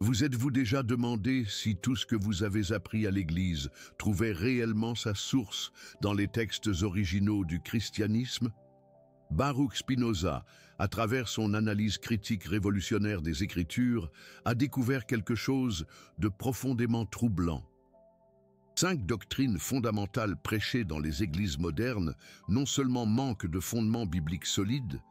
Vous êtes-vous déjà demandé si tout ce que vous avez appris à l'Église trouvait réellement sa source dans les textes originaux du christianisme? Baruch Spinoza, à travers son analyse critique révolutionnaire des Écritures, a découvert quelque chose de profondément troublant. 5 doctrines fondamentales prêchées dans les églises modernes non seulement manquent de fondements bibliques solides,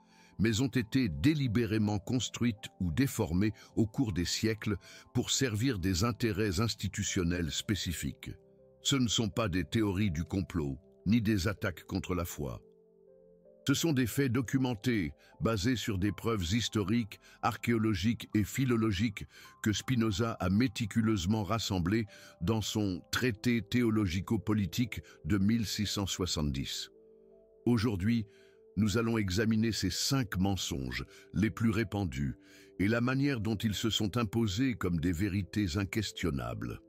mais ont été délibérément construites ou déformées au cours des siècles pour servir des intérêts institutionnels spécifiques. Ce ne sont pas des théories du complot, ni des attaques contre la foi. Ce sont des faits documentés, basés sur des preuves historiques, archéologiques et philologiques que Spinoza a méticuleusement rassemblées dans son traité théologico-politique de 1670. Aujourd'hui, nous allons examiner ces 5 mensonges les plus répandus et la manière dont ils se sont imposés comme des vérités inquestionnables.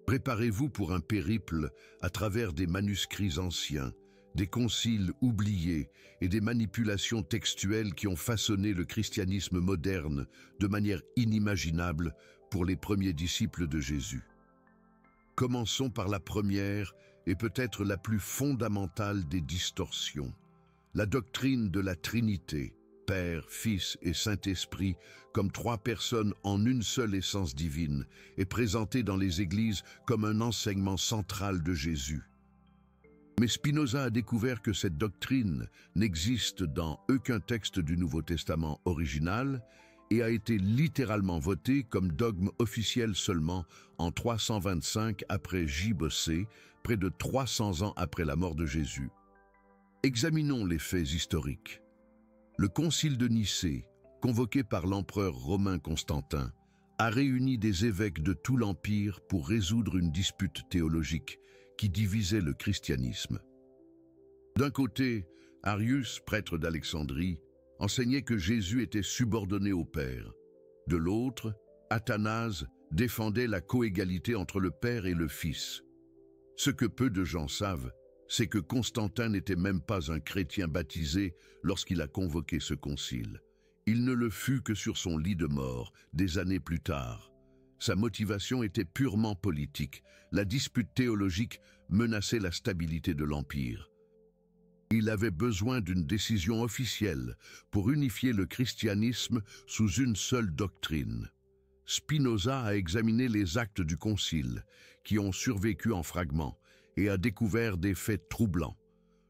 Préparez-vous pour un périple à travers des manuscrits anciens, des conciles oubliés et des manipulations textuelles qui ont façonné le christianisme moderne de manière inimaginable pour les premiers disciples de Jésus. Commençons par la première et peut-être la plus fondamentale des distorsions, la doctrine de la Trinité, Père, Fils et Saint-Esprit, comme 3 personnes en une seule essence divine, est présentée dans les églises comme un enseignement central de Jésus. Mais Spinoza a découvert que cette doctrine n'existe dans aucun texte du Nouveau Testament original et a été littéralement votée comme dogme officiel seulement en 325 après J-B-C, près de 300 ans après la mort de Jésus. Examinons les faits historiques. Le concile de Nicée, convoqué par l'empereur romain Constantin, a réuni des évêques de tout l'Empire pour résoudre une dispute théologique qui divisait le christianisme. D'un côté, Arius, prêtre d'Alexandrie, enseignait que Jésus était subordonné au Père. De l'autre, Athanase défendait la coégalité entre le Père et le Fils. Ce que peu de gens savent, c'est que Constantin n'était même pas un chrétien baptisé lorsqu'il a convoqué ce concile. Il ne le fut que sur son lit de mort, des années plus tard. Sa motivation était purement politique. La dispute théologique menaçait la stabilité de l'Empire. Il avait besoin d'une décision officielle pour unifier le christianisme sous une seule doctrine. Spinoza a examiné les actes du concile, qui ont survécu en fragments, et a découvert des faits troublants.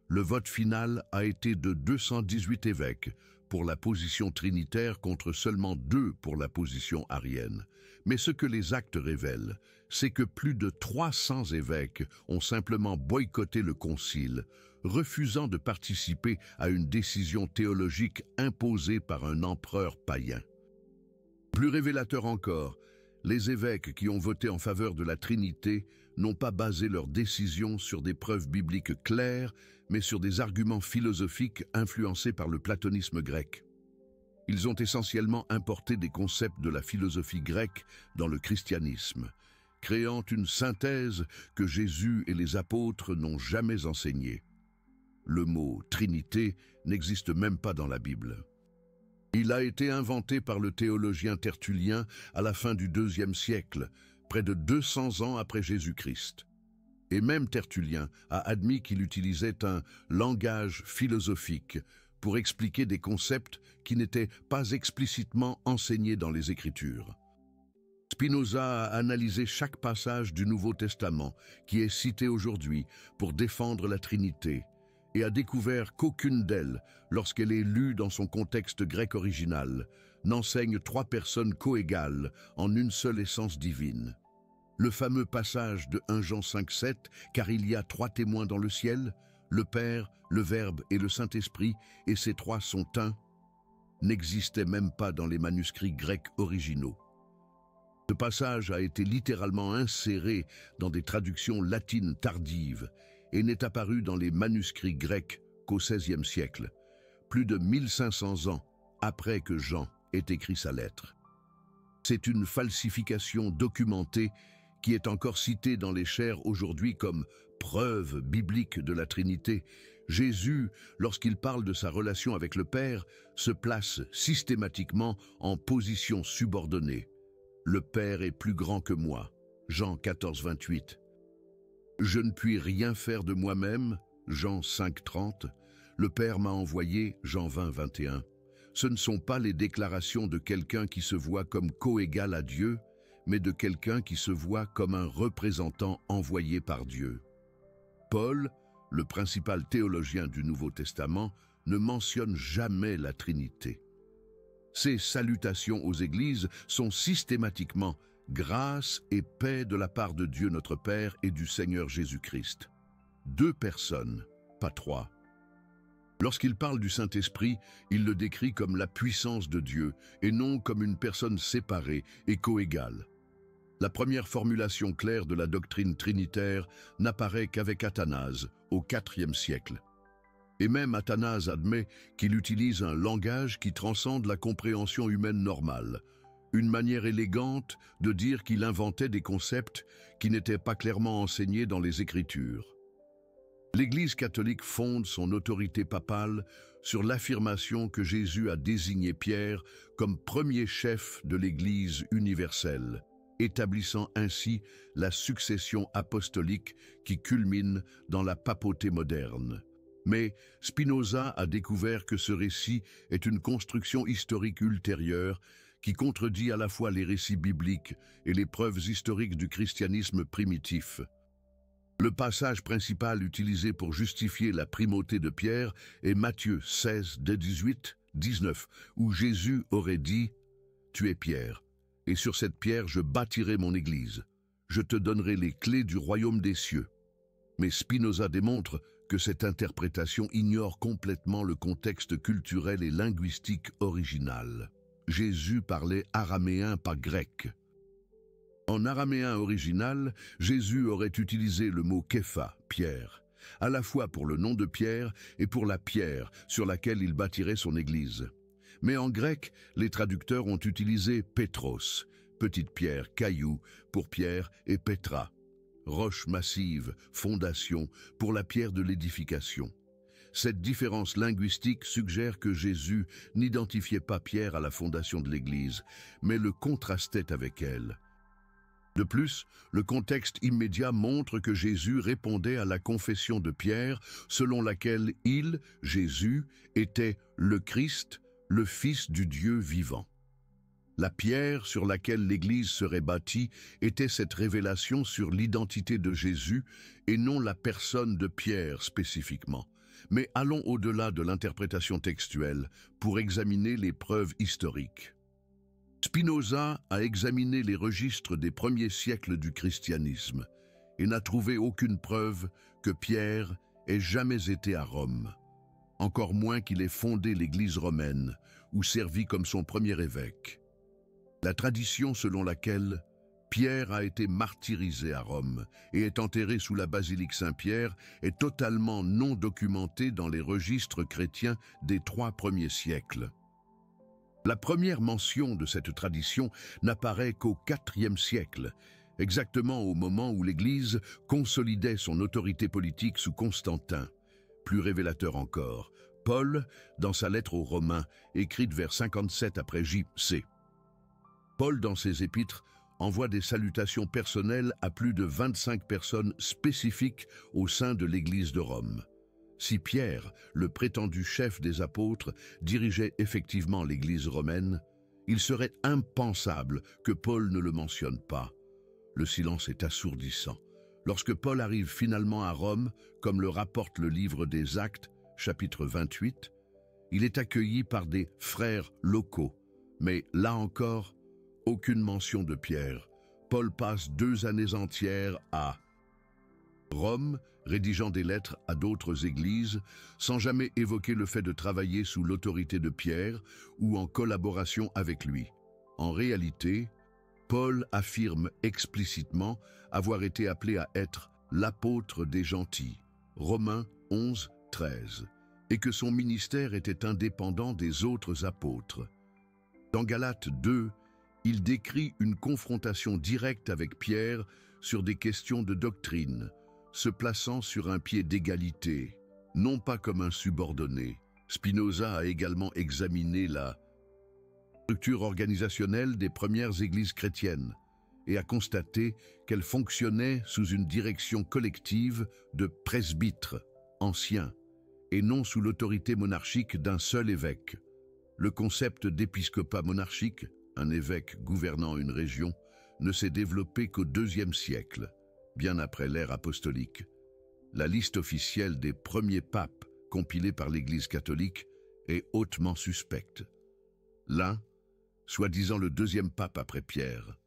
Le vote final a été de 218 évêques pour la position trinitaire contre seulement 2 pour la position arienne. Mais ce que les actes révèlent, c'est que plus de 300 évêques ont simplement boycotté le concile, refusant de participer à une décision théologique imposée par un empereur païen. Plus révélateur encore, les évêques qui ont voté en faveur de la Trinité n'ont pas basé leur décision sur des preuves bibliques claires, mais sur des arguments philosophiques influencés par le platonisme grec. Ils ont essentiellement importé des concepts de la philosophie grecque dans le christianisme, créant une synthèse que Jésus et les apôtres n'ont jamais enseignée. Le mot « Trinité » n'existe même pas dans la Bible. Il a été inventé par le théologien Tertullien à la fin du IIe siècle, près de 200 ans après Jésus-Christ. Et même Tertullien a admis qu'il utilisait un langage philosophique pour expliquer des concepts qui n'étaient pas explicitement enseignés dans les Écritures. Spinoza a analysé chaque passage du Nouveau Testament qui est cité aujourd'hui pour défendre la Trinité, et a découvert qu'aucune d'elles, lorsqu'elle est lue dans son contexte grec original, n'enseigne 3 personnes coégales en une seule essence divine. Le fameux passage de 1 Jean 5,7, « Car il y a 3 témoins dans le ciel, le Père, le Verbe et le Saint-Esprit, et ces 3 sont un », n'existait même pas dans les manuscrits grecs originaux. Ce passage a été littéralement inséré dans des traductions latines tardives et n'est apparu dans les manuscrits grecs qu'au XVIe siècle, plus de 1500 ans après que Jean ait écrit sa lettre. C'est une falsification documentée qui est encore citée dans les chaires aujourd'hui comme preuve biblique de la Trinité. Jésus, lorsqu'il parle de sa relation avec le Père, se place systématiquement en position subordonnée. Le Père est plus grand que moi. Jean 14, 28. Je ne puis rien faire de moi-même. Jean 5, 30. Le Père m'a envoyé. Jean 20, 21. Ce ne sont pas les déclarations de quelqu'un qui se voit comme coégal à Dieu, mais de quelqu'un qui se voit comme un représentant envoyé par Dieu. Paul, le principal théologien du Nouveau Testament, ne mentionne jamais la Trinité. Ses salutations aux églises sont systématiquement « grâce et paix de la part de Dieu notre Père et du Seigneur Jésus-Christ ». 2 personnes, pas 3. Lorsqu'il parle du Saint-Esprit, il le décrit comme la puissance de Dieu et non comme une personne séparée et coégale. La première formulation claire de la doctrine trinitaire n'apparaît qu'avec Athanase, au IVe siècle. Et même Athanase admet qu'il utilise un langage qui transcende la compréhension humaine normale, une manière élégante de dire qu'il inventait des concepts qui n'étaient pas clairement enseignés dans les Écritures. L'Église catholique fonde son autorité papale sur l'affirmation que Jésus a désigné Pierre comme premier chef de l'Église universelle, établissant ainsi la succession apostolique qui culmine dans la papauté moderne. Mais Spinoza a découvert que ce récit est une construction historique ultérieure qui contredit à la fois les récits bibliques et les preuves historiques du christianisme primitif. Le passage principal utilisé pour justifier la primauté de Pierre est Matthieu 16, 18, 19, où Jésus aurait dit « Tu es Pierre, et sur cette pierre je bâtirai mon église. Je te donnerai les clés du royaume des cieux. » Mais Spinoza démontre que cette interprétation ignore complètement le contexte culturel et linguistique original. Jésus parlait araméen, pas grec. En araméen original, Jésus aurait utilisé le mot képha, Pierre, à la fois pour le nom de Pierre et pour la pierre sur laquelle il bâtirait son église. Mais en grec, les traducteurs ont utilisé Pétros, petite pierre, caillou, pour Pierre, et Pétra, roche massive, fondation, pour la pierre de l'édification. Cette différence linguistique suggère que Jésus n'identifiait pas Pierre à la fondation de l'Église, mais le contrastait avec elle. De plus, le contexte immédiat montre que Jésus répondait à la confession de Pierre selon laquelle il, Jésus, était le Christ, le Fils du Dieu vivant. La pierre sur laquelle l'Église serait bâtie était cette révélation sur l'identité de Jésus et non la personne de Pierre spécifiquement. Mais allons au-delà de l'interprétation textuelle pour examiner les preuves historiques. Spinoza a examiné les registres des premiers siècles du christianisme et n'a trouvé aucune preuve que Pierre ait jamais été à Rome, encore moins qu'il ait fondé l'Église romaine ou servi comme son premier évêque. La tradition selon laquelle Pierre a été martyrisé à Rome et est enterré sous la basilique Saint-Pierre est totalement non documentée dans les registres chrétiens des 3 premiers siècles. La première mention de cette tradition n'apparaît qu'au IVe siècle, exactement au moment où l'Église consolidait son autorité politique sous Constantin. Plus révélateur encore, Paul, dans sa lettre aux Romains, écrite vers 57 après J.C. Paul, dans ses épîtres, envoie des salutations personnelles à plus de 25 personnes spécifiques au sein de l'Église de Rome. Si Pierre, le prétendu chef des apôtres, dirigeait effectivement l'Église romaine, il serait impensable que Paul ne le mentionne pas. Le silence est assourdissant. Lorsque Paul arrive finalement à Rome, comme le rapporte le livre des Actes, chapitre 28, il est accueilli par des frères locaux. Mais là encore, aucune mention de Pierre. Paul passe 2 années entières à Rome, rédigeant des lettres à d'autres églises, sans jamais évoquer le fait de travailler sous l'autorité de Pierre ou en collaboration avec lui. En réalité, Paul affirme explicitement avoir été appelé à être l'apôtre des gentils, Romains 11, 13, et que son ministère était indépendant des autres apôtres. Dans Galates 2, il décrit une confrontation directe avec Pierre sur des questions de doctrine, se plaçant sur un pied d'égalité, non pas comme un subordonné. Spinoza a également examiné la structure organisationnelle des premières églises chrétiennes et a constaté qu'elles fonctionnaient sous une direction collective de presbytres anciens et non sous l'autorité monarchique d'un seul évêque. Le concept d'épiscopat monarchique, un évêque gouvernant une région, ne s'est développé qu'au IIe siècle, bien après l'ère apostolique. La liste officielle des premiers papes compilée par l'Église catholique est hautement suspecte. L'un, soi-disant le deuxième pape après Pierre,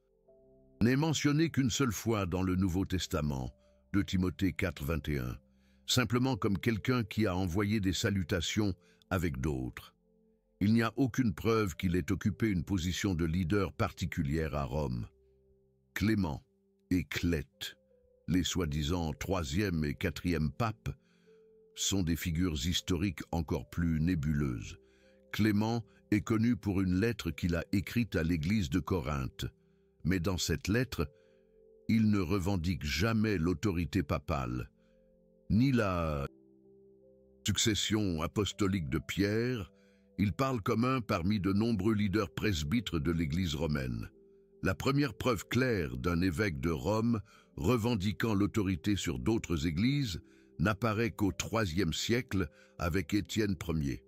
n'est mentionné qu'une seule fois dans le Nouveau Testament, de Timothée 4, 21, simplement comme quelqu'un qui a envoyé des salutations avec d'autres. Il n'y a aucune preuve qu'il ait occupé une position de leader particulière à Rome. Clément et Clète, les soi-disant troisième et quatrième papes, sont des figures historiques encore plus nébuleuses. Clément est connu pour une lettre qu'il a écrite à l'église de Corinthe, mais dans cette lettre, il ne revendique jamais l'autorité papale, ni la succession apostolique de Pierre. Il parle comme un parmi de nombreux leaders presbytres de l'Église romaine. La première preuve claire d'un évêque de Rome revendiquant l'autorité sur d'autres églises n'apparaît qu'au IIIe siècle avec Étienne Ier.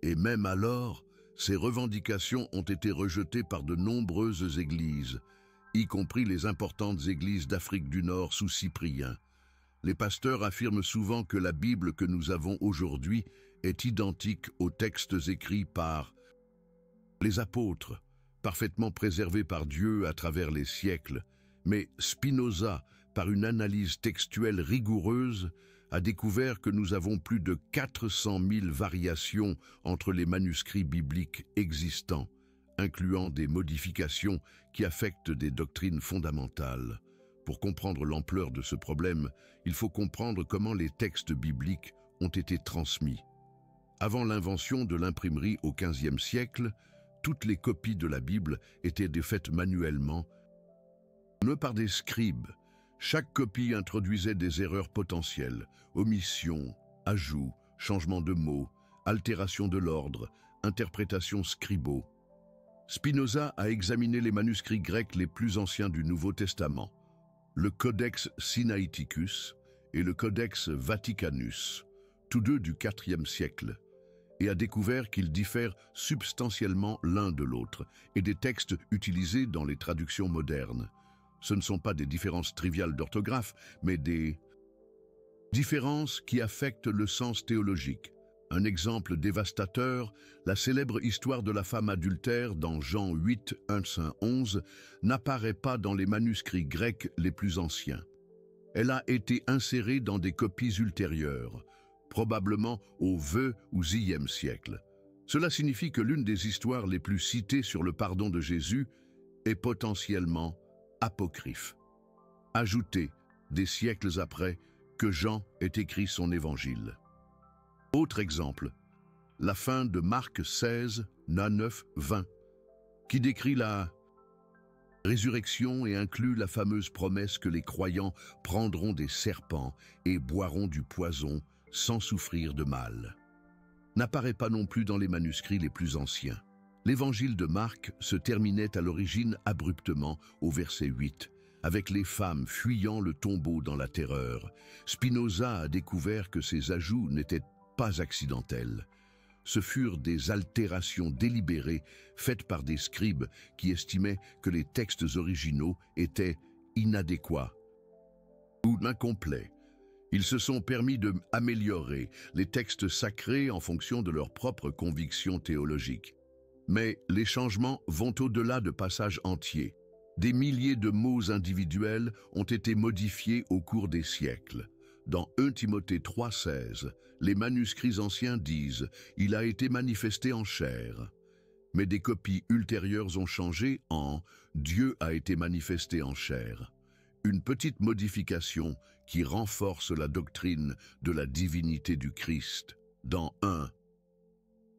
Et même alors, ces revendications ont été rejetées par de nombreuses églises, y compris les importantes églises d'Afrique du Nord sous Cyprien. Les pasteurs affirment souvent que la Bible que nous avons aujourd'hui est identique aux textes écrits par les apôtres, parfaitement préservés par Dieu à travers les siècles. Mais Spinoza, par une analyse textuelle rigoureuse, a découvert que nous avons plus de 400 000 variations entre les manuscrits bibliques existants, incluant des modifications qui affectent des doctrines fondamentales. Pour comprendre l'ampleur de ce problème, il faut comprendre comment les textes bibliques ont été transmis. Avant l'invention de l'imprimerie au XVe siècle, toutes les copies de la Bible étaient défaites manuellement, par des scribes. Chaque copie introduisait des erreurs potentielles, omissions, ajouts, changements de mots, altération de l'ordre, interprétation scribo. Spinoza a examiné les manuscrits grecs les plus anciens du Nouveau Testament, le Codex Sinaiticus et le Codex Vaticanus, tous deux du IVe siècle, et a découvert qu'ils diffèrent substantiellement l'un de l'autre et des textes utilisés dans les traductions modernes. Ce ne sont pas des différences triviales d'orthographe, mais des différences qui affectent le sens théologique. Un exemple dévastateur, la célèbre histoire de la femme adultère dans Jean 8, 1-11, n'apparaît pas dans les manuscrits grecs les plus anciens. Elle a été insérée dans des copies ultérieures, probablement au VE ou Xe siècle. Cela signifie que l'une des histoires les plus citées sur le pardon de Jésus est potentiellement apocryphe. Ajoutez, des siècles après, que Jean ait écrit son évangile. Autre exemple, la fin de Marc 16, 9, 20, qui décrit la résurrection et inclut la fameuse promesse que les croyants prendront des serpents et boiront du poison sans souffrir de mal. N'apparaît pas non plus dans les manuscrits les plus anciens. L'évangile de Marc se terminait à l'origine abruptement au verset 8, avec les femmes fuyant le tombeau dans la terreur. Spinoza a découvert que ces ajouts n'étaient pas accidentels. Ce furent des altérations délibérées faites par des scribes qui estimaient que les textes originaux étaient inadéquats ou incomplets. Ils se sont permis d'améliorer les textes sacrés en fonction de leurs propres convictions théologiques. Mais les changements vont au-delà de passages entiers. Des milliers de mots individuels ont été modifiés au cours des siècles. Dans 1 Timothée 3,16, les manuscrits anciens disent « Il a été manifesté en chair ». Mais des copies ultérieures ont changé en « Dieu a été manifesté en chair ». Une petite modification qui renforce la doctrine de la divinité du Christ. Dans 1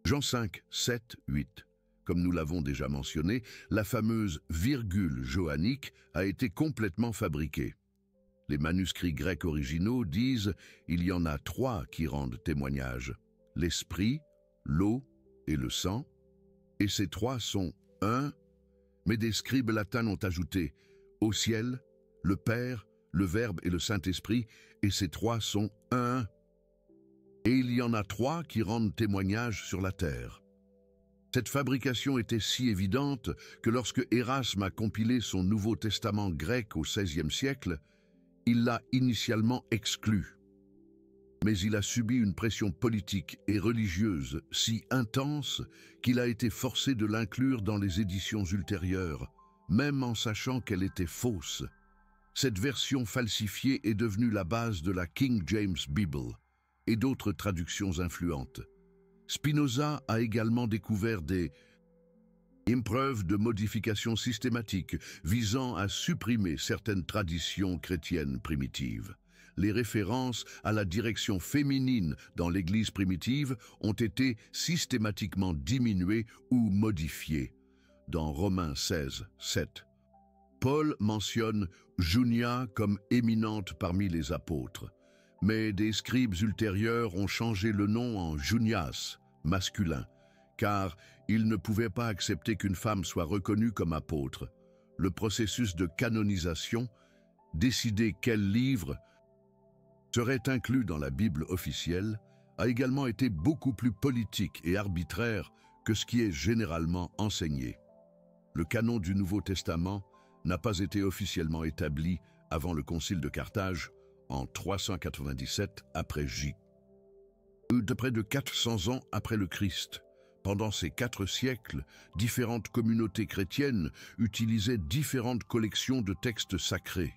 Jean 5, 7, 8. Comme nous l'avons déjà mentionné, la fameuse virgule johannique a été complètement fabriquée. Les manuscrits grecs originaux disent « Il y en a 3 qui rendent témoignage, l'esprit, l'eau et le sang ». Et ces 3 sont un, mais des scribes latins ont ajouté « au ciel, le Père, le Verbe et le Saint-Esprit », et ces trois sont un. Et il y en a trois qui rendent témoignage sur la terre. Cette fabrication était si évidente que lorsque Érasme a compilé son Nouveau Testament grec au XVIe siècle, il l'a initialement exclu. Mais il a subi une pression politique et religieuse si intense qu'il a été forcé de l'inclure dans les éditions ultérieures, même en sachant qu'elle était fausse. Cette version falsifiée est devenue la base de la King James Bible et d'autres traductions influentes. Spinoza a également découvert des preuves de modification systématique visant à supprimer certaines traditions chrétiennes primitives. Les références à la direction féminine dans l'Église primitive ont été systématiquement diminuées ou modifiées. Dans Romains 16, 7, Paul mentionne Junia comme éminente parmi les apôtres, mais des scribes ultérieurs ont changé le nom en Junias, masculin, car ils ne pouvaient pas accepter qu'une femme soit reconnue comme apôtre. Le processus de canonisation, décider quel livre serait inclus dans la Bible officielle, a également été beaucoup plus politique et arbitraire que ce qui est généralement enseigné. Le canon du Nouveau Testament n'a pas été officiellement établi avant le Concile de Carthage en 397 après J. De près de 400 ans après le Christ. Pendant ces 4 siècles, différentes communautés chrétiennes utilisaient différentes collections de textes sacrés.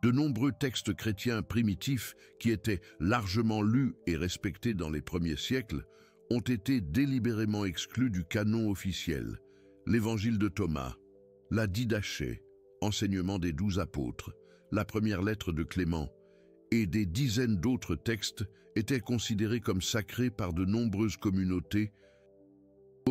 De nombreux textes chrétiens primitifs, qui étaient largement lus et respectés dans les premiers siècles, ont été délibérément exclus du canon officiel. L'Évangile de Thomas, la Didaché, enseignement des 12 apôtres, la première lettre de Clément, et des dizaines d'autres textes étaient considérés comme sacrés par de nombreuses communautés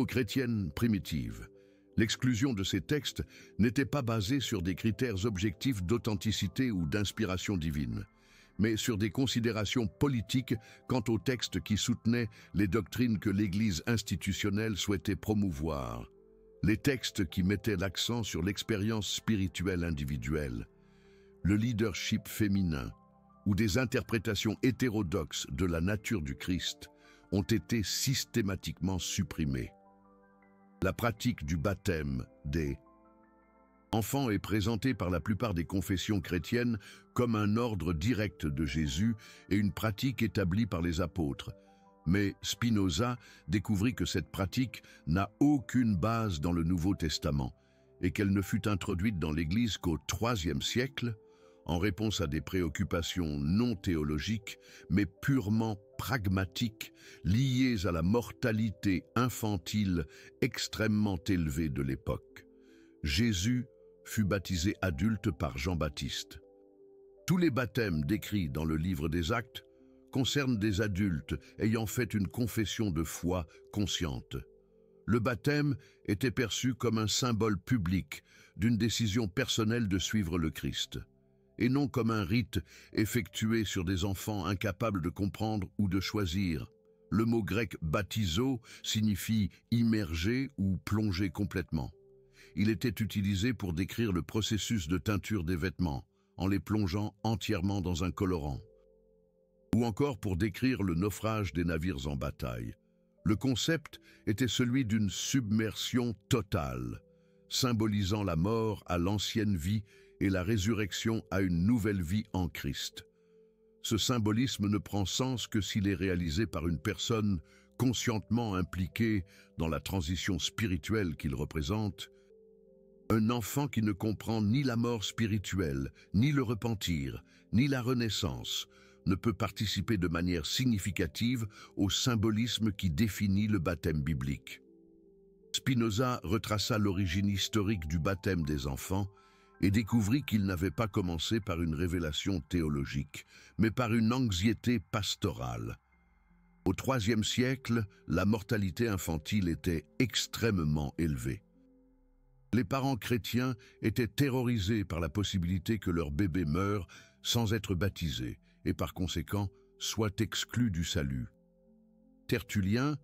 chrétiennes primitives. L'exclusion de ces textes n'était pas basée sur des critères objectifs d'authenticité ou d'inspiration divine, mais sur des considérations politiques quant aux textes qui soutenaient les doctrines que l'Église institutionnelle souhaitait promouvoir. Les textes qui mettaient l'accent sur l'expérience spirituelle individuelle, le leadership féminin ou des interprétations hétérodoxes de la nature du Christ ont été systématiquement supprimés. La pratique du baptême des enfants est présentée par la plupart des confessions chrétiennes comme un ordre direct de Jésus et une pratique établie par les apôtres. Mais Spinoza découvrit que cette pratique n'a aucune base dans le Nouveau Testament et qu'elle ne fut introduite dans l'Église qu'au IIIe siècle, en réponse à des préoccupations non théologiques, mais purement pragmatiques, liées à la mortalité infantile extrêmement élevée de l'époque. Jésus fut baptisé adulte par Jean-Baptiste. Tous les baptêmes décrits dans le livre des Actes concernent des adultes ayant fait une confession de foi consciente. Le baptême était perçu comme un symbole public d'une décision personnelle de suivre le Christ, et non comme un rite effectué sur des enfants incapables de comprendre ou de choisir. Le mot grec « baptizo » signifie « immerger » ou « plonger complètement ». Il était utilisé pour décrire le processus de teinture des vêtements, en les plongeant entièrement dans un colorant, ou encore pour décrire le naufrage des navires en bataille. Le concept était celui d'une submersion totale, symbolisant la mort à l'ancienne vie et la résurrection à une nouvelle vie en Christ. Ce symbolisme ne prend sens que s'il est réalisé par une personne conscientement impliquée dans la transition spirituelle qu'il représente. Un enfant qui ne comprend ni la mort spirituelle, ni le repentir, ni la renaissance, ne peut participer de manière significative au symbolisme qui définit le baptême biblique. Spinoza retraça l'origine historique du baptême des enfants et découvrit qu'il n'avait pas commencé par une révélation théologique, mais par une anxiété pastorale. Au IIIe siècle, la mortalité infantile était extrêmement élevée. Les parents chrétiens étaient terrorisés par la possibilité que leur bébé meure sans être baptisé et par conséquent soit exclu du salut. Tertullien,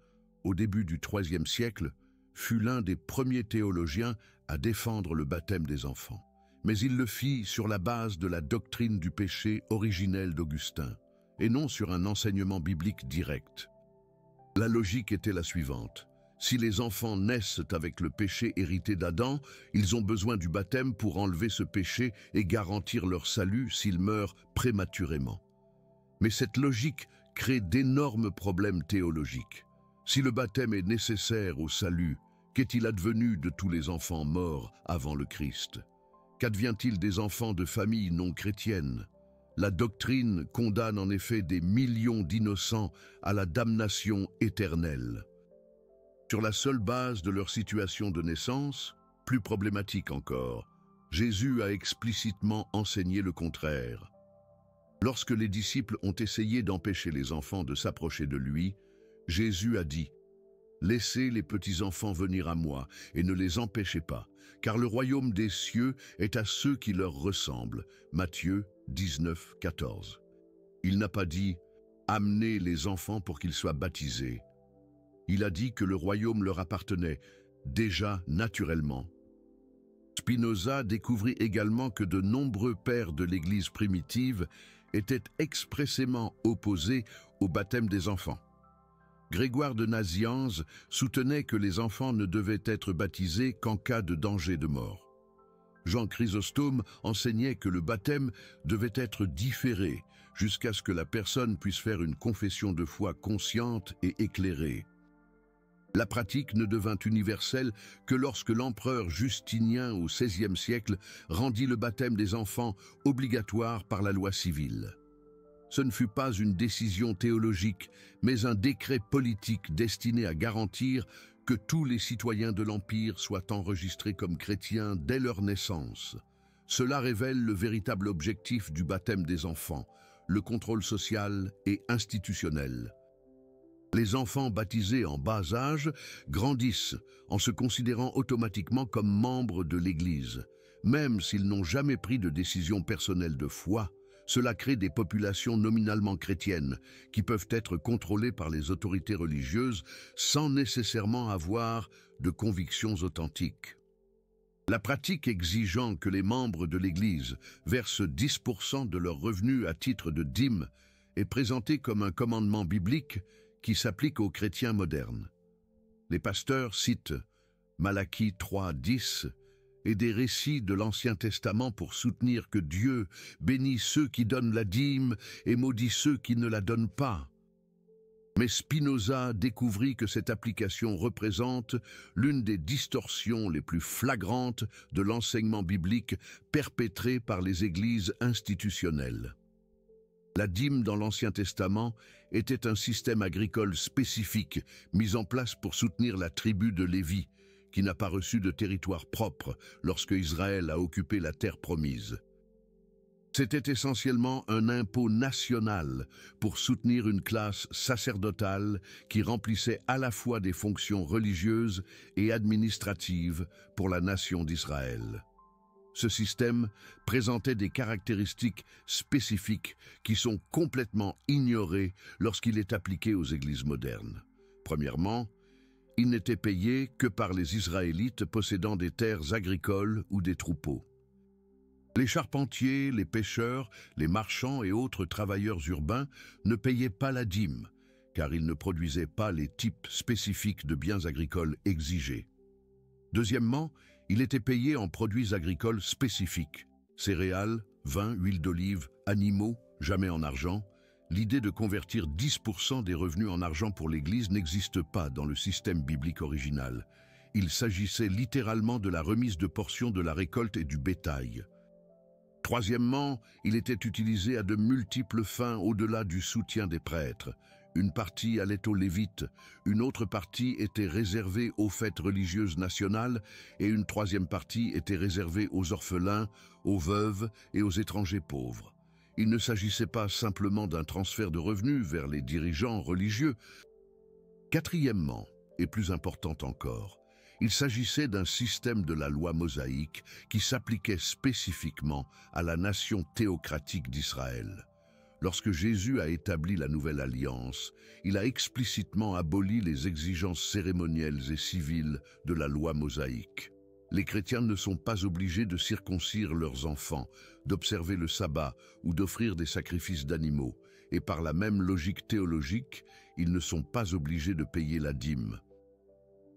au début du IIIe siècle, fut l'un des premiers théologiens à défendre le baptême des enfants. Mais il le fit sur la base de la doctrine du péché originelle d'Augustin, et non sur un enseignement biblique direct. La logique était la suivante. Si les enfants naissent avec le péché hérité d'Adam, ils ont besoin du baptême pour enlever ce péché et garantir leur salut s'ils meurent prématurément. Mais cette logique crée d'énormes problèmes théologiques. Si le baptême est nécessaire au salut, qu'est-il advenu de tous les enfants morts avant le Christ? Qu'advient-il des enfants de familles non chrétiennes? La doctrine condamne en effet des millions d'innocents à la damnation éternelle. Sur la seule base de leur situation de naissance, plus problématique encore, Jésus a explicitement enseigné le contraire. Lorsque les disciples ont essayé d'empêcher les enfants de s'approcher de lui, Jésus a dit « Laissez les petits-enfants venir à moi et ne les empêchez pas, car le royaume des cieux est à ceux qui leur ressemblent. » Matthieu 19, 14. Il n'a pas dit « Amenez les enfants pour qu'ils soient baptisés ». Il a dit que le royaume leur appartenait, déjà naturellement. Spinoza découvrit également que de nombreux pères de l'Église primitive étaient expressément opposés au baptême des enfants. Grégoire de Nazianze soutenait que les enfants ne devaient être baptisés qu'en cas de danger de mort. Jean Chrysostome enseignait que le baptême devait être différé jusqu'à ce que la personne puisse faire une confession de foi consciente et éclairée. La pratique ne devint universelle que lorsque l'empereur Justinien au XVIe siècle rendit le baptême des enfants obligatoire par la loi civile. Ce ne fut pas une décision théologique, mais un décret politique destiné à garantir que tous les citoyens de l'Empire soient enregistrés comme chrétiens dès leur naissance. Cela révèle le véritable objectif du baptême des enfants, le contrôle social et institutionnel. Les enfants baptisés en bas âge grandissent en se considérant automatiquement comme membres de l'Église. Même s'ils n'ont jamais pris de décision personnelle de foi, cela crée des populations nominalement chrétiennes qui peuvent être contrôlées par les autorités religieuses sans nécessairement avoir de convictions authentiques. La pratique exigeant que les membres de l'Église versent 10% de leurs revenus à titre de dîme est présentée comme un commandement biblique qui s'applique aux chrétiens modernes. Les pasteurs citent Malachie 3:10 et des récits de l'Ancien Testament pour soutenir que Dieu bénit ceux qui donnent la dîme et maudit ceux qui ne la donnent pas. Mais Spinoza découvrit que cette application représente l'une des distorsions les plus flagrantes de l'enseignement biblique perpétré par les églises institutionnelles. La dîme dans l'Ancien Testament était un système agricole spécifique mis en place pour soutenir la tribu de Lévi, qui n'a pas reçu de territoire propre lorsque Israël a occupé la terre promise. C'était essentiellement un impôt national pour soutenir une classe sacerdotale qui remplissait à la fois des fonctions religieuses et administratives pour la nation d'Israël. Ce système présentait des caractéristiques spécifiques qui sont complètement ignorées lorsqu'il est appliqué aux églises modernes. Premièrement, il n'était payé que par les Israélites possédant des terres agricoles ou des troupeaux. Les charpentiers, les pêcheurs, les marchands et autres travailleurs urbains ne payaient pas la dîme, car ils ne produisaient pas les types spécifiques de biens agricoles exigés. Deuxièmement, il était payé en produits agricoles spécifiques, céréales, vin, huile d'olive, animaux, jamais en argent. L'idée de convertir 10% des revenus en argent pour l'Église n'existe pas dans le système biblique original. Il s'agissait littéralement de la remise de portions de la récolte et du bétail. Troisièmement, il était utilisé à de multiples fins au-delà du soutien des prêtres. Une partie allait aux Lévites, une autre partie était réservée aux fêtes religieuses nationales et une troisième partie était réservée aux orphelins, aux veuves et aux étrangers pauvres. Il ne s'agissait pas simplement d'un transfert de revenus vers les dirigeants religieux. Quatrièmement, et plus important encore, il s'agissait d'un système de la loi mosaïque qui s'appliquait spécifiquement à la nation théocratique d'Israël. Lorsque Jésus a établi la nouvelle alliance, il a explicitement aboli les exigences cérémonielles et civiles de la loi mosaïque. Les chrétiens ne sont pas obligés de circoncire leurs enfants, d'observer le sabbat ou d'offrir des sacrifices d'animaux, et par la même logique théologique, ils ne sont pas obligés de payer la dîme.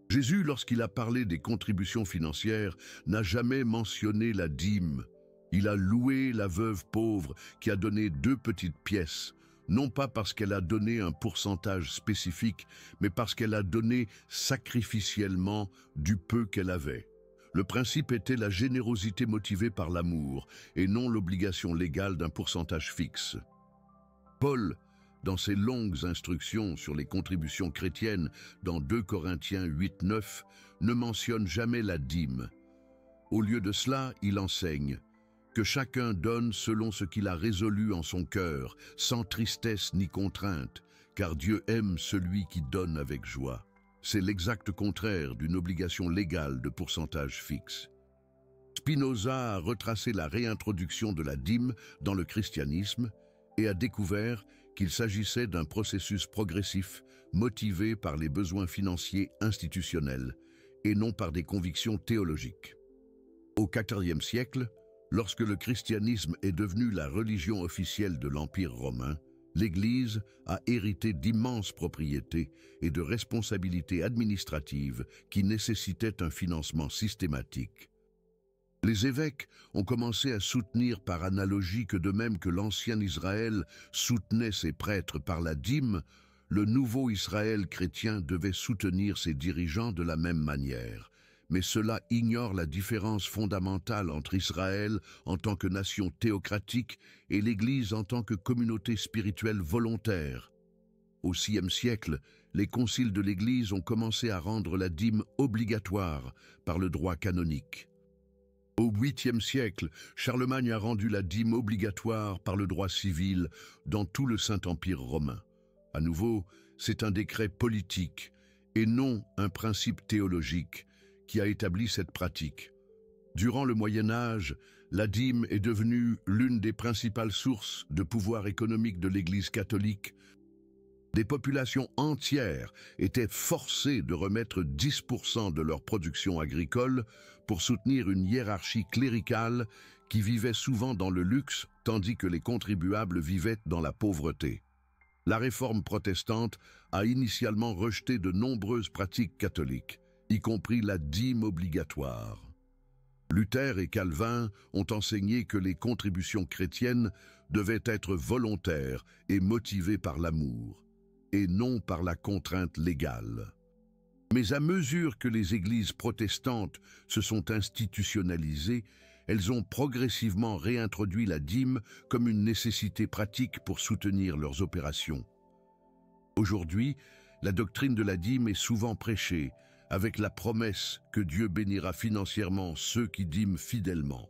Jésus, lorsqu'il a parlé des contributions financières, n'a jamais mentionné la dîme. Il a loué la veuve pauvre qui a donné 2 petites pièces, non pas parce qu'elle a donné un pourcentage spécifique, mais parce qu'elle a donné sacrificiellement du peu qu'elle avait. Le principe était la générosité motivée par l'amour et non l'obligation légale d'un pourcentage fixe. Paul, dans ses longues instructions sur les contributions chrétiennes dans 2 Corinthiens 8-9, ne mentionne jamais la dîme. Au lieu de cela, il enseigne que chacun donne selon ce qu'il a résolu en son cœur, sans tristesse ni contrainte, car Dieu aime celui qui donne avec joie. C'est l'exact contraire d'une obligation légale de pourcentage fixe. Spinoza a retracé la réintroduction de la dîme dans le christianisme et a découvert qu'il s'agissait d'un processus progressif motivé par les besoins financiers institutionnels et non par des convictions théologiques. Au IVe siècle, lorsque le christianisme est devenu la religion officielle de l'Empire romain, l'Église a hérité d'immenses propriétés et de responsabilités administratives qui nécessitaient un financement systématique. Les évêques ont commencé à soutenir par analogie que de même que l'ancien Israël soutenait ses prêtres par la dîme, le nouveau Israël chrétien devait soutenir ses dirigeants de la même manière. Mais cela ignore la différence fondamentale entre Israël en tant que nation théocratique et l'Église en tant que communauté spirituelle volontaire. Au VIe siècle, les conciles de l'Église ont commencé à rendre la dîme obligatoire par le droit canonique. Au 8e siècle, Charlemagne a rendu la dîme obligatoire par le droit civil dans tout le Saint-Empire romain. À nouveau, c'est un décret politique et non un principe théologique qui a établi cette pratique. Durant le Moyen Âge, la dîme est devenue l'une des principales sources de pouvoir économique de l'Église catholique. Des populations entières étaient forcées de remettre 10% de leur production agricole pour soutenir une hiérarchie cléricale qui vivait souvent dans le luxe, tandis que les contribuables vivaient dans la pauvreté. La réforme protestante a initialement rejeté de nombreuses pratiques catholiques, y compris la dîme obligatoire. Luther et Calvin ont enseigné que les contributions chrétiennes devaient être volontaires et motivées par l'amour, et non par la contrainte légale. Mais à mesure que les églises protestantes se sont institutionnalisées, elles ont progressivement réintroduit la dîme comme une nécessité pratique pour soutenir leurs opérations. Aujourd'hui, la doctrine de la dîme est souvent prêchée, avec la promesse que Dieu bénira financièrement ceux qui dîment fidèlement.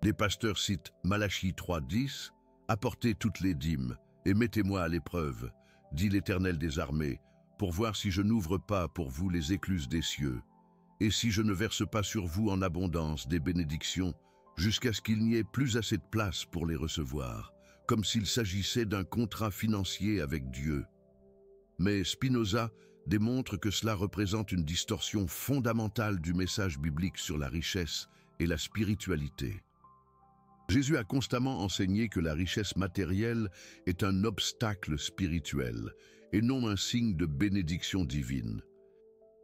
Les pasteurs citent Malachie 3:10, « Apportez toutes les dîmes et mettez-moi à l'épreuve, dit l'Éternel des armées, pour voir si je n'ouvre pas pour vous les écluses des cieux, et si je ne verse pas sur vous en abondance des bénédictions, jusqu'à ce qu'il n'y ait plus assez de place pour les recevoir, comme s'il s'agissait d'un contrat financier avec Dieu. » Mais Spinoza démontre que cela représente une distorsion fondamentale du message biblique sur la richesse et la spiritualité. Jésus a constamment enseigné que la richesse matérielle est un obstacle spirituel et non un signe de bénédiction divine.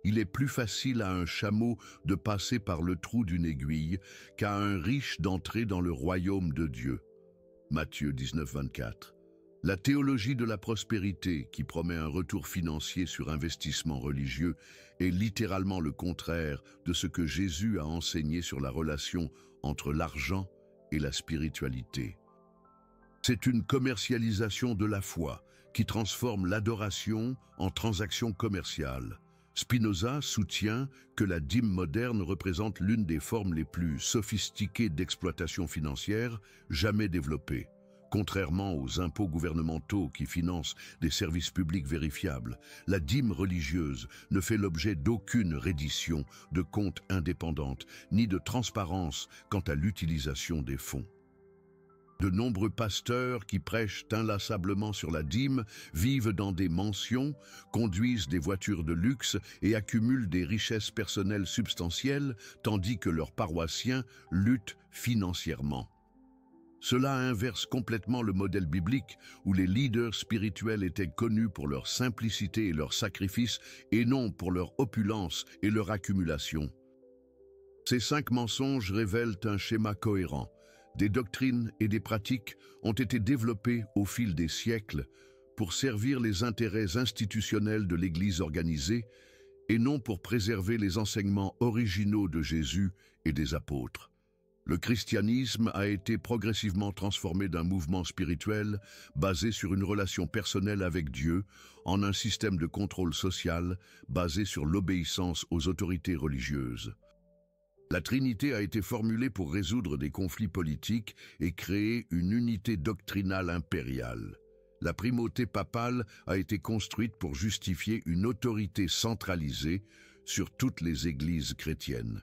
Il est plus facile à un chameau de passer par le trou d'une aiguille qu'à un riche d'entrer dans le royaume de Dieu. Matthieu 19:24. La théologie de la prospérité, qui promet un retour financier sur investissement religieux, est littéralement le contraire de ce que Jésus a enseigné sur la relation entre l'argent et la spiritualité. C'est une commercialisation de la foi qui transforme l'adoration en transaction commerciale. Spinoza soutient que la dîme moderne représente l'une des formes les plus sophistiquées d'exploitation financière jamais développées. Contrairement aux impôts gouvernementaux qui financent des services publics vérifiables, la dîme religieuse ne fait l'objet d'aucune reddition de comptes indépendante, ni de transparence quant à l'utilisation des fonds. De nombreux pasteurs qui prêchent inlassablement sur la dîme vivent dans des mansions, conduisent des voitures de luxe et accumulent des richesses personnelles substantielles, tandis que leurs paroissiens luttent financièrement. Cela inverse complètement le modèle biblique où les leaders spirituels étaient connus pour leur simplicité et leur sacrifice et non pour leur opulence et leur accumulation. Ces 5 mensonges révèlent un schéma cohérent. Des doctrines et des pratiques ont été développées au fil des siècles pour servir les intérêts institutionnels de l'Église organisée et non pour préserver les enseignements originaux de Jésus et des apôtres. Le christianisme a été progressivement transformé d'un mouvement spirituel basé sur une relation personnelle avec Dieu en un système de contrôle social basé sur l'obéissance aux autorités religieuses. La Trinité a été formulée pour résoudre des conflits politiques et créer une unité doctrinale impériale. La primauté papale a été construite pour justifier une autorité centralisée sur toutes les églises chrétiennes.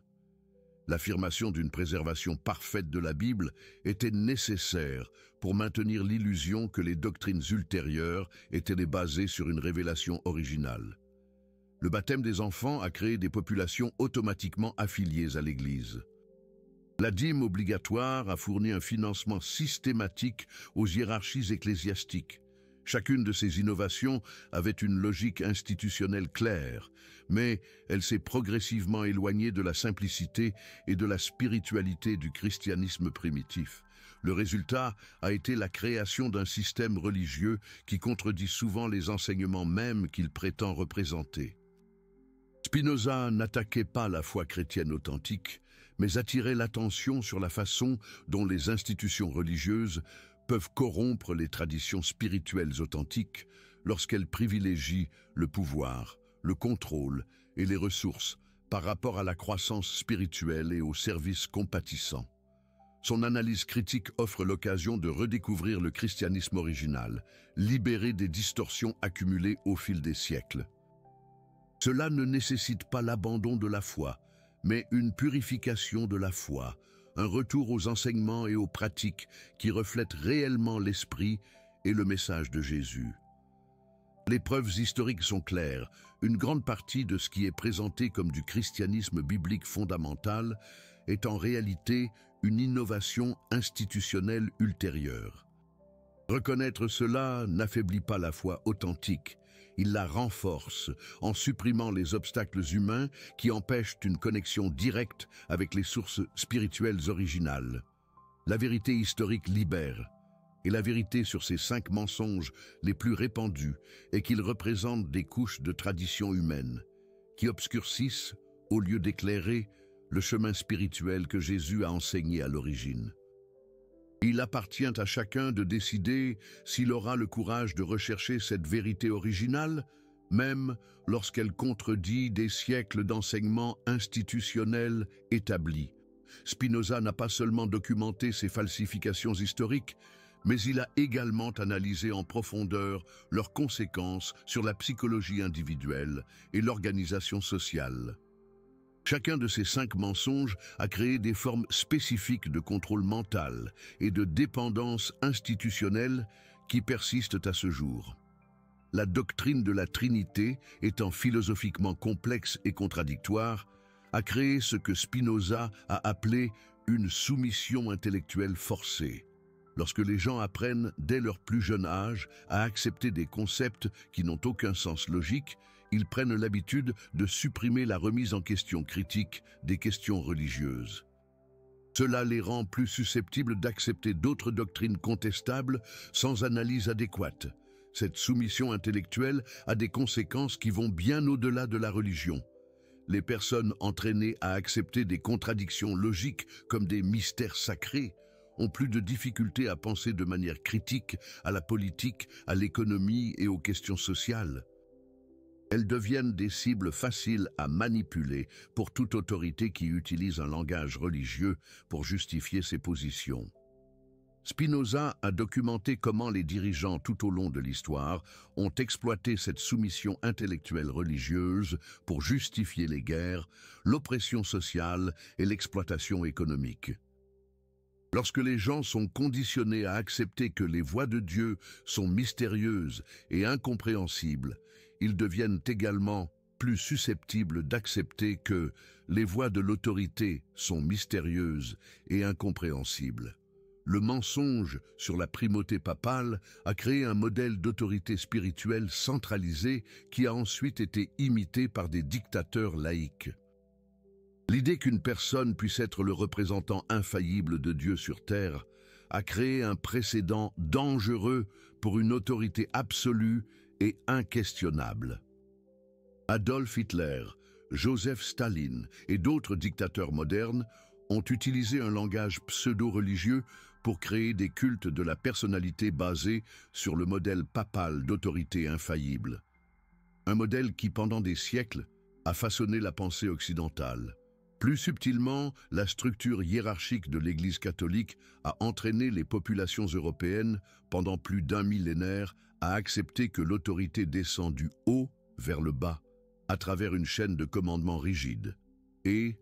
L'affirmation d'une préservation parfaite de la Bible était nécessaire pour maintenir l'illusion que les doctrines ultérieures étaient basées sur une révélation originale. Le baptême des enfants a créé des populations automatiquement affiliées à l'Église. La dîme obligatoire a fourni un financement systématique aux hiérarchies ecclésiastiques. Chacune de ces innovations avait une logique institutionnelle claire, mais elle s'est progressivement éloignée de la simplicité et de la spiritualité du christianisme primitif. Le résultat a été la création d'un système religieux qui contredit souvent les enseignements mêmes qu'il prétend représenter. Spinoza n'attaquait pas la foi chrétienne authentique, mais attirait l'attention sur la façon dont les institutions religieuses peuvent corrompre les traditions spirituelles authentiques lorsqu'elles privilégient le pouvoir, le contrôle et les ressources par rapport à la croissance spirituelle et au service compatissant. Son analyse critique offre l'occasion de redécouvrir le christianisme original, libéré des distorsions accumulées au fil des siècles. Cela ne nécessite pas l'abandon de la foi, mais une purification de la foi, un retour aux enseignements et aux pratiques qui reflètent réellement l'esprit et le message de Jésus. Les preuves historiques sont claires. Une grande partie de ce qui est présenté comme du christianisme biblique fondamental est en réalité une innovation institutionnelle ultérieure. Reconnaître cela n'affaiblit pas la foi authentique, il la renforce en supprimant les obstacles humains qui empêchent une connexion directe avec les sources spirituelles originales. La vérité historique libère, et la vérité sur ces 5 mensonges les plus répandus est qu'ils représentent des couches de tradition humaine, qui obscurcissent, au lieu d'éclairer, le chemin spirituel que Jésus a enseigné à l'origine. Il appartient à chacun de décider s'il aura le courage de rechercher cette vérité originale, même lorsqu'elle contredit des siècles d'enseignements institutionnels établis. Spinoza n'a pas seulement documenté ces falsifications historiques, mais il a également analysé en profondeur leurs conséquences sur la psychologie individuelle et l'organisation sociale. Chacun de ces 5 mensonges a créé des formes spécifiques de contrôle mental et de dépendance institutionnelle qui persistent à ce jour. La doctrine de la Trinité, étant philosophiquement complexe et contradictoire, a créé ce que Spinoza a appelé une soumission intellectuelle forcée. Lorsque les gens apprennent dès leur plus jeune âge à accepter des concepts qui n'ont aucun sens logique, ils prennent l'habitude de supprimer la remise en question critique des questions religieuses. Cela les rend plus susceptibles d'accepter d'autres doctrines contestables sans analyse adéquate. Cette soumission intellectuelle a des conséquences qui vont bien au-delà de la religion. Les personnes entraînées à accepter des contradictions logiques comme des mystères sacrés ont plus de difficultés à penser de manière critique à la politique, à l'économie et aux questions sociales. Elles deviennent des cibles faciles à manipuler pour toute autorité qui utilise un langage religieux pour justifier ses positions. Spinoza a documenté comment les dirigeants tout au long de l'histoire ont exploité cette soumission intellectuelle religieuse pour justifier les guerres, l'oppression sociale et l'exploitation économique. Lorsque les gens sont conditionnés à accepter que les voies de Dieu sont mystérieuses et incompréhensibles, ils deviennent également plus susceptibles d'accepter que les voies de l'autorité sont mystérieuses et incompréhensibles. Le mensonge sur la primauté papale a créé un modèle d'autorité spirituelle centralisée qui a ensuite été imité par des dictateurs laïques. L'idée qu'une personne puisse être le représentant infaillible de Dieu sur terre a créé un précédent dangereux pour une autorité absolue et inquestionnable. Adolf Hitler, Joseph Staline et d'autres dictateurs modernes ont utilisé un langage pseudo-religieux pour créer des cultes de la personnalité basés sur le modèle papal d'autorité infaillible. Un modèle qui, pendant des siècles, a façonné la pensée occidentale. Plus subtilement, la structure hiérarchique de l'Église catholique a entraîné les populations européennes, pendant plus d'un millénaire, à accepter que l'autorité descend du haut vers le bas, à travers une chaîne de commandements rigides. Et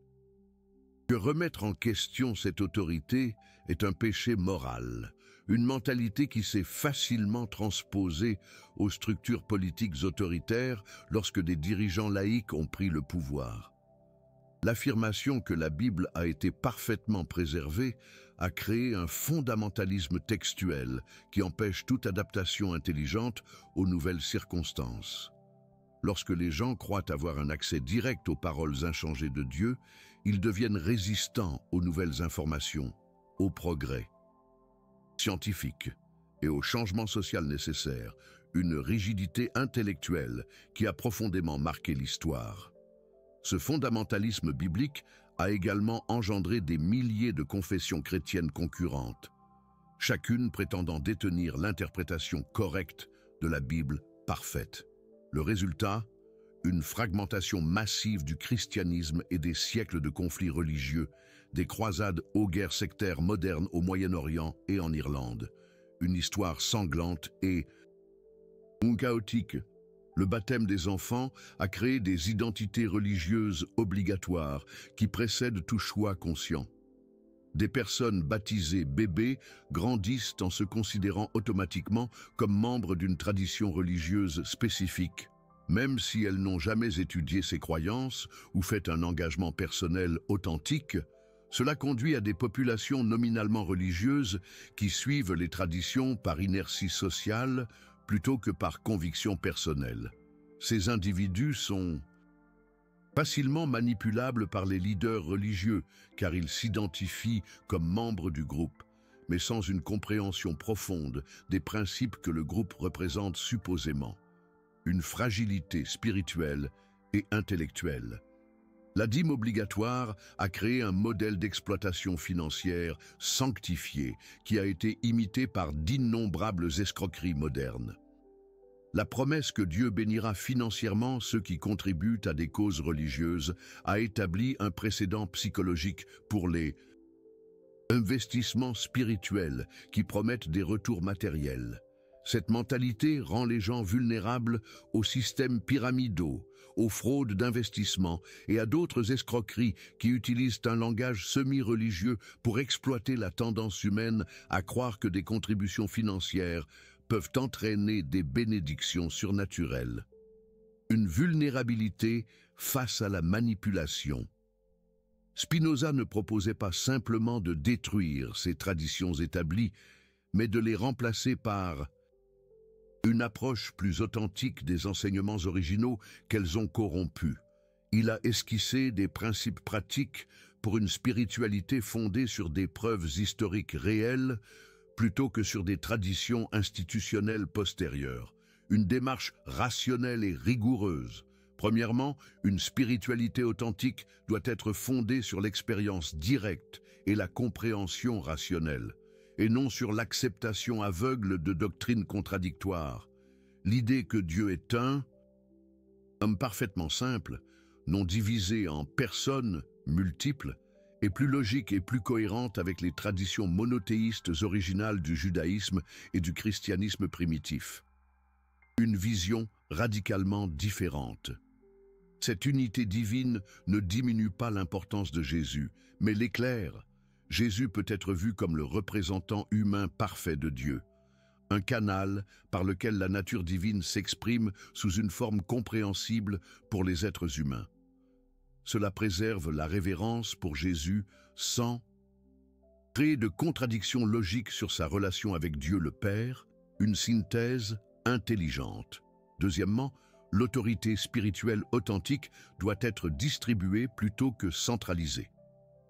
que remettre en question cette autorité est un péché moral, une mentalité qui s'est facilement transposée aux structures politiques autoritaires lorsque des dirigeants laïcs ont pris le pouvoir. L'affirmation que la Bible a été parfaitement préservée a créé un fondamentalisme textuel qui empêche toute adaptation intelligente aux nouvelles circonstances. Lorsque les gens croient avoir un accès direct aux paroles inchangées de Dieu, ils deviennent résistants aux nouvelles informations, au progrès scientifique et au changement social nécessaire, une rigidité intellectuelle qui a profondément marqué l'histoire. Ce fondamentalisme biblique a également engendré des milliers de confessions chrétiennes concurrentes, chacune prétendant détenir l'interprétation correcte de la Bible parfaite. Le résultat, une fragmentation massive du christianisme et des siècles de conflits religieux, des croisades aux guerres sectaires modernes au Moyen-Orient et en Irlande, une histoire sanglante et chaotique. Le baptême des enfants a créé des identités religieuses obligatoires qui précèdent tout choix conscient. Des personnes baptisées bébés grandissent en se considérant automatiquement comme membres d'une tradition religieuse spécifique, même si elles n'ont jamais étudié ces croyances ou fait un engagement personnel authentique. Cela conduit à des populations nominalement religieuses qui suivent les traditions par inertie sociale plutôt que par conviction personnelle. Ces individus sont facilement manipulables par les leaders religieux car ils s'identifient comme membres du groupe, mais sans une compréhension profonde des principes que le groupe représente supposément. Une fragilité spirituelle et intellectuelle. La dîme obligatoire a créé un modèle d'exploitation financière sanctifié qui a été imité par d'innombrables escroqueries modernes. La promesse que Dieu bénira financièrement ceux qui contribuent à des causes religieuses a établi un précédent psychologique pour les investissements spirituels qui promettent des retours matériels. Cette mentalité rend les gens vulnérables aux systèmes pyramidaux, aux fraudes d'investissement et à d'autres escroqueries qui utilisent un langage semi-religieux pour exploiter la tendance humaine à croire que des contributions financières peuvent entraîner des bénédictions surnaturelles. Une vulnérabilité face à la manipulation. Spinoza ne proposait pas simplement de détruire ces traditions établies, mais de les remplacer par une approche plus authentique des enseignements originaux qu'elles ont corrompus. Il a esquissé des principes pratiques pour une spiritualité fondée sur des preuves historiques réelles plutôt que sur des traditions institutionnelles postérieures. Une démarche rationnelle et rigoureuse. Premièrement, une spiritualité authentique doit être fondée sur l'expérience directe et la compréhension rationnelle, et non sur l'acceptation aveugle de doctrines contradictoires. L'idée que Dieu est un homme parfaitement simple, non divisé en personnes multiples, est plus logique et plus cohérente avec les traditions monothéistes originales du judaïsme et du christianisme primitif. Une vision radicalement différente. Cette unité divine ne diminue pas l'importance de Jésus, mais l'éclaire. Jésus peut être vu comme le représentant humain parfait de Dieu, un canal par lequel la nature divine s'exprime sous une forme compréhensible pour les êtres humains. Cela préserve la révérence pour Jésus sans créer de contradictions logiques sur sa relation avec Dieu le Père, une synthèse intelligente. Deuxièmement, l'autorité spirituelle authentique doit être distribuée plutôt que centralisée.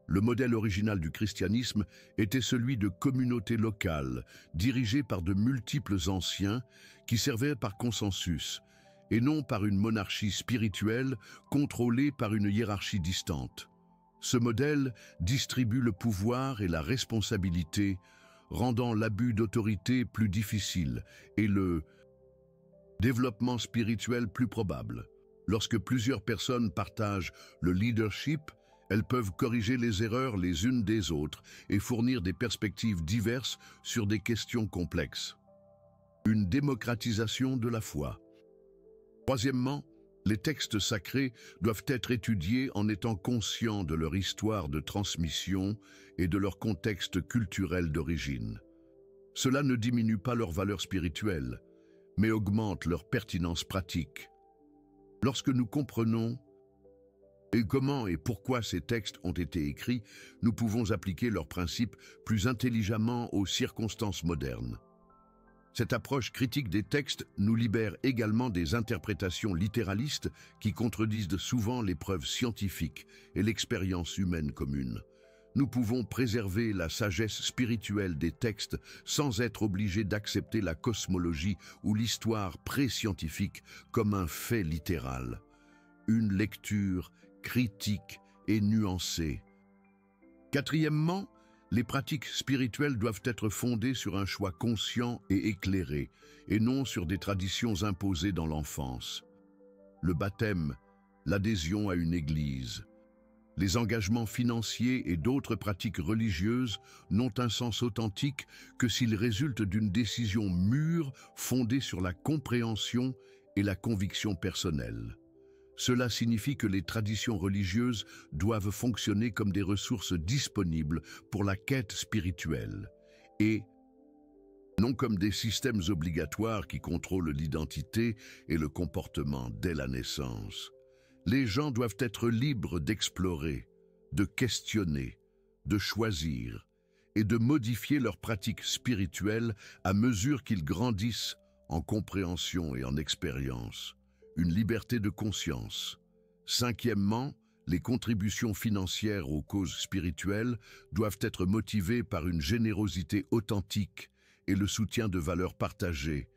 Le modèle original du christianisme était celui de communautés locales, dirigées par de multiples anciens qui servaient par consensus, et non par une monarchie spirituelle contrôlée par une hiérarchie distante. Ce modèle distribue le pouvoir et la responsabilité, rendant l'abus d'autorité plus difficile et le développement spirituel plus probable. Lorsque plusieurs personnes partagent le leadership, elles peuvent corriger les erreurs les unes des autres et fournir des perspectives diverses sur des questions complexes. Une démocratisation de la foi. Troisièmement, les textes sacrés doivent être étudiés en étant conscients de leur histoire de transmission et de leur contexte culturel d'origine. Cela ne diminue pas leur valeur spirituelle, mais augmente leur pertinence pratique. Lorsque nous comprenons comment et pourquoi ces textes ont été écrits, nous pouvons appliquer leurs principes plus intelligemment aux circonstances modernes. Cette approche critique des textes nous libère également des interprétations littéralistes qui contredisent souvent les preuves scientifiques et l'expérience humaine commune. Nous pouvons préserver la sagesse spirituelle des textes sans être obligés d'accepter la cosmologie ou l'histoire pré-scientifique comme un fait littéral. Une lecture critique et nuancée. Quatrièmement, les pratiques spirituelles doivent être fondées sur un choix conscient et éclairé, et non sur des traditions imposées dans l'enfance. Le baptême, l'adhésion à une église, les engagements financiers et d'autres pratiques religieuses n'ont un sens authentique que s'ils résultent d'une décision mûre fondée sur la compréhension et la conviction personnelle. Cela signifie que les traditions religieuses doivent fonctionner comme des ressources disponibles pour la quête spirituelle et non comme des systèmes obligatoires qui contrôlent l'identité et le comportement dès la naissance. Les gens doivent être libres d'explorer, de questionner, de choisir et de modifier leurs pratiques spirituelles à mesure qu'ils grandissent en compréhension et en expérience. Une liberté de conscience. Cinquièmement, les contributions financières aux causes spirituelles doivent être motivées par une générosité authentique et le soutien de valeurs partagées,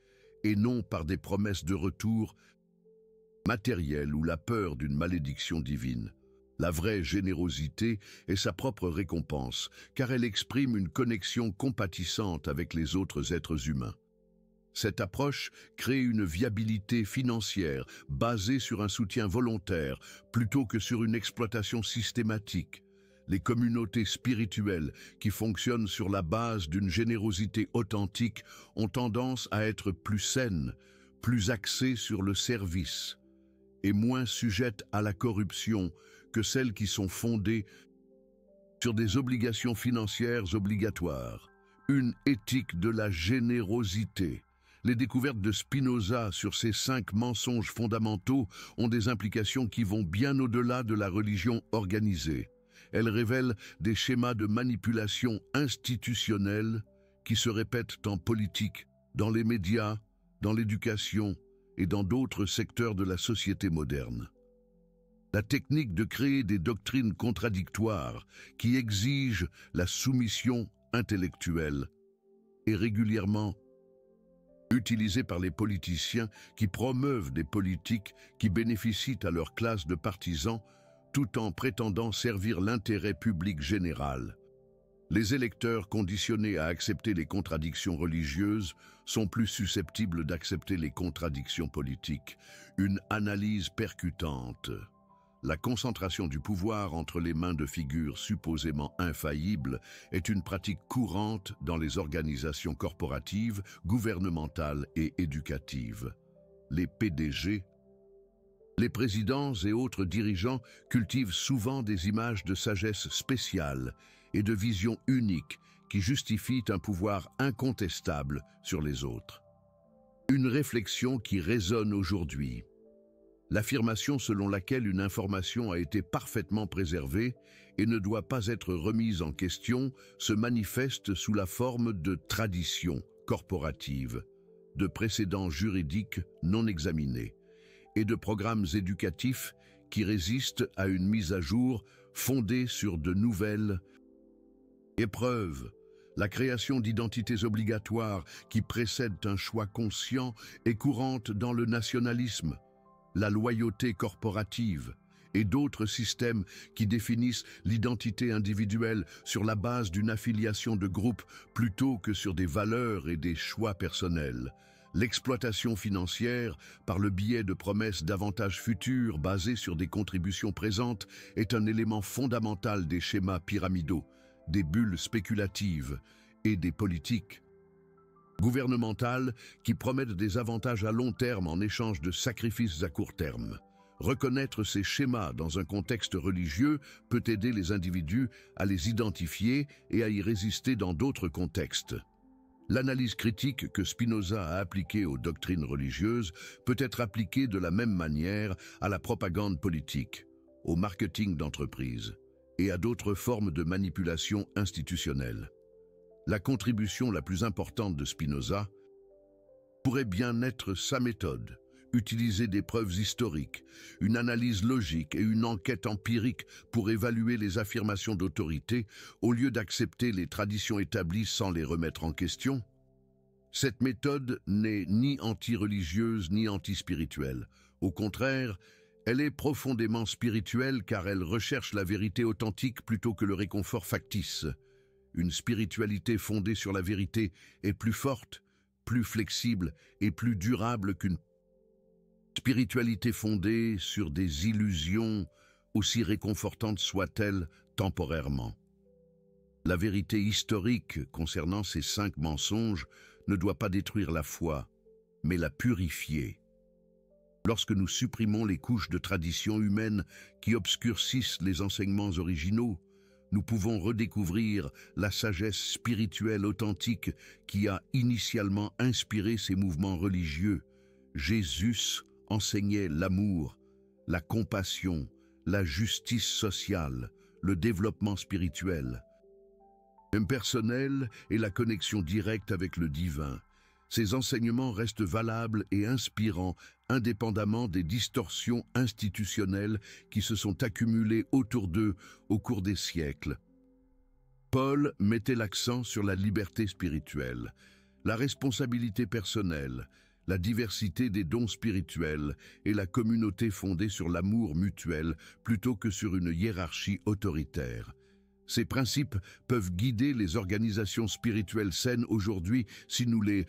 et non par des promesses de retour matérielles ou la peur d'une malédiction divine. La vraie générosité est sa propre récompense, car elle exprime une connexion compatissante avec les autres êtres humains. Cette approche crée une viabilité financière basée sur un soutien volontaire plutôt que sur une exploitation systématique. Les communautés spirituelles qui fonctionnent sur la base d'une générosité authentique ont tendance à être plus saines, plus axées sur le service et moins sujettes à la corruption que celles qui sont fondées sur des obligations financières obligatoires. Une éthique de la générosité. Les découvertes de Spinoza sur ces 5 mensonges fondamentaux ont des implications qui vont bien au-delà de la religion organisée. Elles révèlent des schémas de manipulation institutionnelle qui se répètent en politique, dans les médias, dans l'éducation et dans d'autres secteurs de la société moderne. La technique de créer des doctrines contradictoires qui exigent la soumission intellectuelle est régulièrement utilisée par les politiciens qui promeuvent des politiques qui bénéficient à leur classe de partisans tout en prétendant servir l'intérêt public général. Les électeurs conditionnés à accepter les contradictions religieuses sont plus susceptibles d'accepter les contradictions politiques. Une analyse percutante. La concentration du pouvoir entre les mains de figures supposément infaillibles est une pratique courante dans les organisations corporatives, gouvernementales et éducatives. Les PDG, les présidents et autres dirigeants cultivent souvent des images de sagesse spéciale et de visions uniques qui justifient un pouvoir incontestable sur les autres. Une réflexion qui résonne aujourd'hui. L'affirmation selon laquelle une information a été parfaitement préservée et ne doit pas être remise en question se manifeste sous la forme de traditions corporatives, de précédents juridiques non examinés et de programmes éducatifs qui résistent à une mise à jour fondée sur de nouvelles épreuves. La création d'identités obligatoires qui précèdent un choix conscient est courante dans le nationalisme, la loyauté corporative et d'autres systèmes qui définissent l'identité individuelle sur la base d'une affiliation de groupe plutôt que sur des valeurs et des choix personnels. L'exploitation financière, par le biais de promesses d'avantages futurs basés sur des contributions présentes, est un élément fondamental des schémas pyramidaux, des bulles spéculatives et des politiques gouvernementales qui promettent des avantages à long terme en échange de sacrifices à court terme. Reconnaître ces schémas dans un contexte religieux peut aider les individus à les identifier et à y résister dans d'autres contextes. L'analyse critique que Spinoza a appliquée aux doctrines religieuses peut être appliquée de la même manière à la propagande politique, au marketing d'entreprise et à d'autres formes de manipulation institutionnelle. La contribution la plus importante de Spinoza pourrait bien être sa méthode, utiliser des preuves historiques, une analyse logique et une enquête empirique pour évaluer les affirmations d'autorité au lieu d'accepter les traditions établies sans les remettre en question. Cette méthode n'est ni anti-religieuse ni anti-spirituelle. Au contraire, elle est profondément spirituelle car elle recherche la vérité authentique plutôt que le réconfort factice. Une spiritualité fondée sur la vérité est plus forte, plus flexible et plus durable qu'une spiritualité fondée sur des illusions, aussi réconfortantes soient-elles temporairement. La vérité historique concernant ces 5 mensonges ne doit pas détruire la foi, mais la purifier. Lorsque nous supprimons les couches de traditions humaines qui obscurcissent les enseignements originaux, nous pouvons redécouvrir la sagesse spirituelle authentique qui a initialement inspiré ces mouvements religieux. Jésus enseignait l'amour, la compassion, la justice sociale, le développement spirituel, impersonnel et la connexion directe avec le divin. Ces enseignements restent valables et inspirants indépendamment des distorsions institutionnelles qui se sont accumulées autour d'eux au cours des siècles. Paul mettait l'accent sur la liberté spirituelle, la responsabilité personnelle, la diversité des dons spirituels et la communauté fondée sur l'amour mutuel plutôt que sur une hiérarchie autoritaire. Ces principes peuvent guider les organisations spirituelles saines aujourd'hui si nous les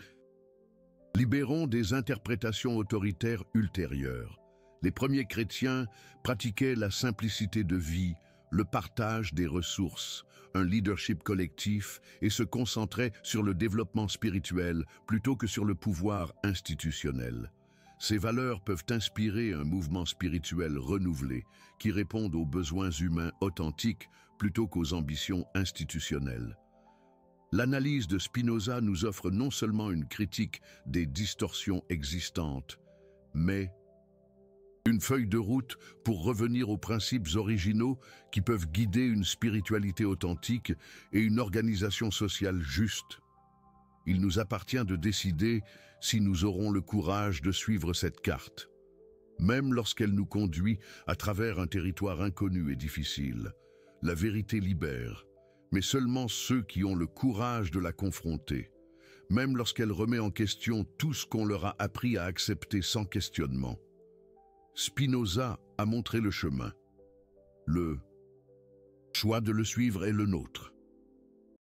libérons des interprétations autoritaires ultérieures. Les premiers chrétiens pratiquaient la simplicité de vie, le partage des ressources, un leadership collectif et se concentraient sur le développement spirituel plutôt que sur le pouvoir institutionnel. Ces valeurs peuvent inspirer un mouvement spirituel renouvelé qui réponde aux besoins humains authentiques plutôt qu'aux ambitions institutionnelles. L'analyse de Spinoza nous offre non seulement une critique des distorsions existantes, mais une feuille de route pour revenir aux principes originaux qui peuvent guider une spiritualité authentique et une organisation sociale juste. Il nous appartient de décider si nous aurons le courage de suivre cette carte, même lorsqu'elle nous conduit à travers un territoire inconnu et difficile. La vérité libère, mais seulement ceux qui ont le courage de la confronter, même lorsqu'elle remet en question tout ce qu'on leur a appris à accepter sans questionnement. Spinoza a montré le chemin. Le choix de le suivre est le nôtre.